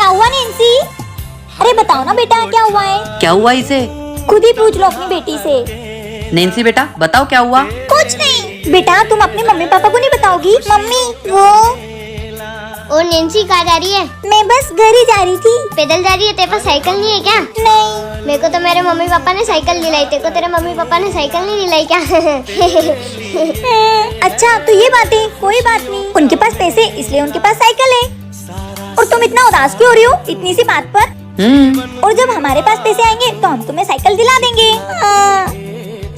हुआ नैन्सी? अरे बताओ ना बेटा, क्या हुआ है? क्या हुआ इसे? खुद ही पूछ लो अपनी बेटी से। नैन्सी बेटा बताओ क्या हुआ? कुछ नहीं बेटा, तुम अपने मम्मी पापा को नहीं बताओगी? मम्मी वो और नैन्सी कहाँ जा रही है? मैं बस घर ही जा रही थी। पैदल जा रही है? तेरे पास साइकिल नहीं है क्या? नहीं। मेरे को तो मेरे मम्मी पापा ने साइकिल दिलाई, तेरे को तेरे मम्मी पापा ने साइकिल नहीं दिलाई क्या? अच्छा तो ये बात है, कोई बात नहीं। उनके पास पैसे इसलिए उनके पास साइकिल है। और तुम इतना उदास क्यों हो रही हो इतनी सी बात पर? और जब हमारे पास पैसे आएंगे तो हम तुम्हें साइकिल दिला देंगे।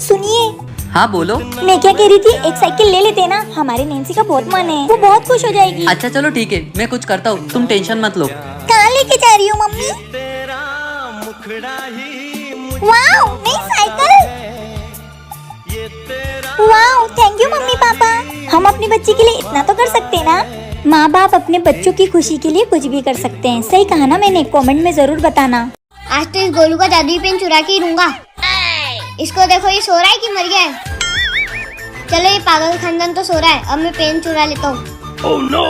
सुनिए। हाँ बोलो। मैं क्या कह रही थी, एक साइकिल ले लेते ना, हमारी नैन्सी का बहुत मन है, वो बहुत खुश हो जाएगी। अच्छा चलो ठीक है, मैं कुछ करता हूँ, तुम टेंशन मत लो। कहाँ लेके जा रही हो मम्मी? वाओ नई cycle. Wow thank you mummy papa. हम अपनी बच्ची के लिए इतना तो कर सकते हैं ना। माँ बाप अपने बच्चों की खुशी के लिए कुछ भी कर सकते हैं। सही कहा ना मैंने? कमेंट में जरूर बताना। आज तो इस गोलू का जादुई पेन चुरा के ही लूंगा। इसको देखो, ये सो रहा है कि मर गया है? चलो ये पागल खानदान तो सो रहा है, अब मैं पेन चुरा लेता हूँ। Oh, no.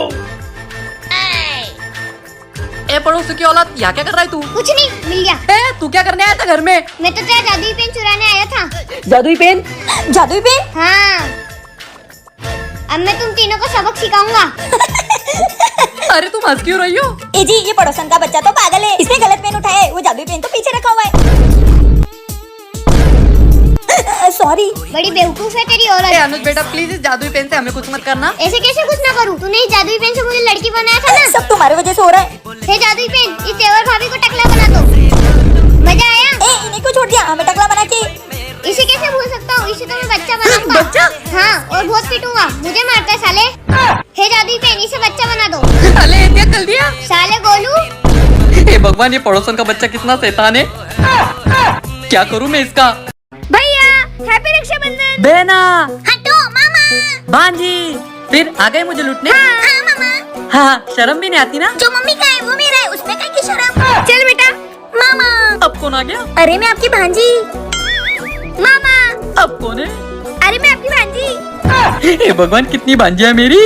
ए पड़ोसी की औलाद, यहाँ क्या कर रहा है तू? कुछ नहीं, मिल गया। ए तू क्या करने आया था घर में? मैं तो तेरा जादुई पेन चुराने आया था। जादुई पेन? जादुई पेन? हाँ, अब मैं तुम तीनों को सबक सिखाऊंगा। अरे तुम हंस क्यों रही हो? ए जी, ये पड़ोसन का बच्चा तो पागल है, इसने गलत पेन उठाया है, वो जादुई पेन तो पीछे रखा हुआ है। सॉरी। बड़ी बेवकूफ है तेरी औरत। अनुज बेटा प्लीज इस जादुई पेन से हमें कुछ मत करना। ऐसे कैसे कुछ ना करूँ? तूने इस जादुई पेन से मुझे लड़की बनाया था ना। सब तुम्हारी वजह से हो रहा है। हे जादुई पेन, इस देवर भाभी को टकला बना दो। मजा आया? ए इन्हीं को छोड़ दिया, हमें टकला बना के। इसे कैसे भूल सकता हूँ? इसे तो मैं बच्चा बनाऊंगा। बच्चा? हाँ, और बहुत पीटूंगा। मुझे मारता है साले। हे जादुई पेन, इसे बच्चा बना दो। अरे क्या कर दिया साले गोलू। हे भगवान, ये पड़ोसन का बच्चा कितना शैतान है। क्या करूँ मैं इसका? भैया हैप्पी रक्षाबंधन। बेना, हटो मामा। भांजी, फिर आ गए मुझे लूटने? हाँ मामा। हाँ शर्म भी नहीं आती ना? जो मम्मी का है वो मेरा है, उसमें क्या की शर्म? चल बेटा। मामा। अब कौन आ गया? अरे मैं आपकी भांजी। मामा। अब कौन है? अरे मैं आपकी भांजी। हे भगवान, कितनी भांजियां है मेरी।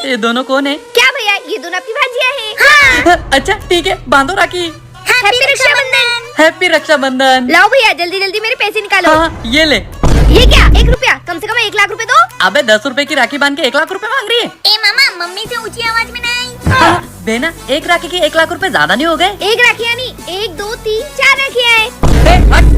ये दोनों कौन है? क्या भैया, ये दोनों आपकी भांजियां हैं। हाँ। अच्छा ठीक है, बांधो राखी। हैप्पी रक्षाबंधन। हैप्पी रक्षाबंधन। लाओ भैया, जल्दी जल्दी मेरे पैसे निकालो। हाँ ये ले। ये क्या, 1 रुपया? कम से कम 1 लाख रुपए दो। अबे 10 रुपए की राखी बांध के 1 लाख रुपए मांग रही है? ए मामा, मम्मी से ऊंची आवाज में नहीं। हाँ, बेना, एक राखी के 1 लाख रुपए ज्यादा नहीं हो गए? 1 राखियाँ नहीं, 1 2 3 4 राखियाँ हैं।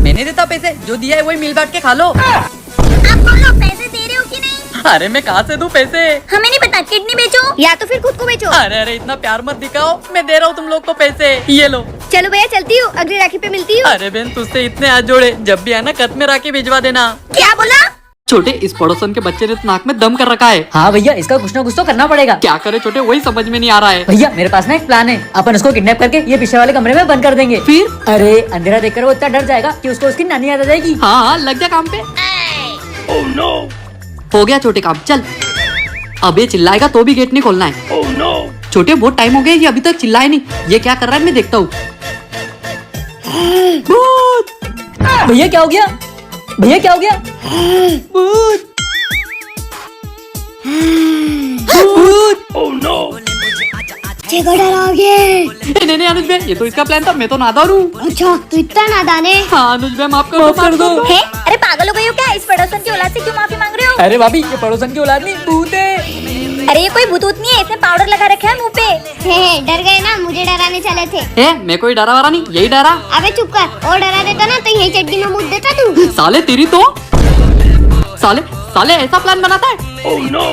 मैंने देता पैसे, जो दिया है वही मिल बांट के खा लो। आप बोलो पैसे दे रहे हो कि नहीं? अरे मैं कहाँ से दूं पैसे? हमें नहीं पता, किडनी बेचो या तो फिर खुद को बेचो। अरे इतना प्यार मत दिखाओ, मैं दे रहा हूँ तुम लोग को पैसे, ये लो। चलो भैया, चलती हूँ, अगली राखी पे मिलती हूँ। अरे बहन, तुझसे इतने हाथ जोड़े, जब भी आना कद में राखी भिजवा देना। क्या बोला? छोटे, इस पड़ोसन के बच्चे ने तो नाक में दम कर रखा है। हाँ भैया, इसका कुछ ना कुछ तो करना पड़ेगा। क्या करे छोटे, वही समझ में नहीं आ रहा है। भैया मेरे पास ना एक प्लान है, अपन उसको किडनैप करके ये पीछे वाले कमरे में बंद कर देंगे। फिर? अरे अंधेरा देखकर वो इतना डर जाएगा कि उसको उसकी नानी याद आ जाएगी। हाँ लग जा काम पे। Oh, no. हो गया छोटे काम, चल। अब ये चिल्लाएगा तो भी गेट नहीं खोलना है। Oh, no. छोटे, बहुत टाइम हो गया, ये अभी तक चिल्लाए नहीं। ये क्या कर रहा है मैं देखता हूँ। भैया क्या हो गया? भैया क्या हो गया? भूत। Oh, no. डर आ गए। नहीं अनुज भाई, ये तो इसका प्लान था, मैं तो नादान हूँ। अच्छा, तो इतना नादान है। हाँ अनुज भाई, माफ कर दो। है? अरे पागल हो गई हो क्या? इस पड़ोसन की औलाद से क्यों माफी मांग रहे हो? अरे भाभी, ये पड़ोसन की औलाद नहीं, भूत है। अरे ये कोई भूतूत नहीं है, इसने पाउडर लगा रखा है मुंह पे। डर गए ना, मुझे डराने चले थे। मैं कोई डरा वारा नहीं, यही डरा। अबे चुप कर, और डरा देता ना तो यही चड्डी में मुद देता तू। साले तेरी तो साले ऐसा प्लान बनाता है। Oh, no.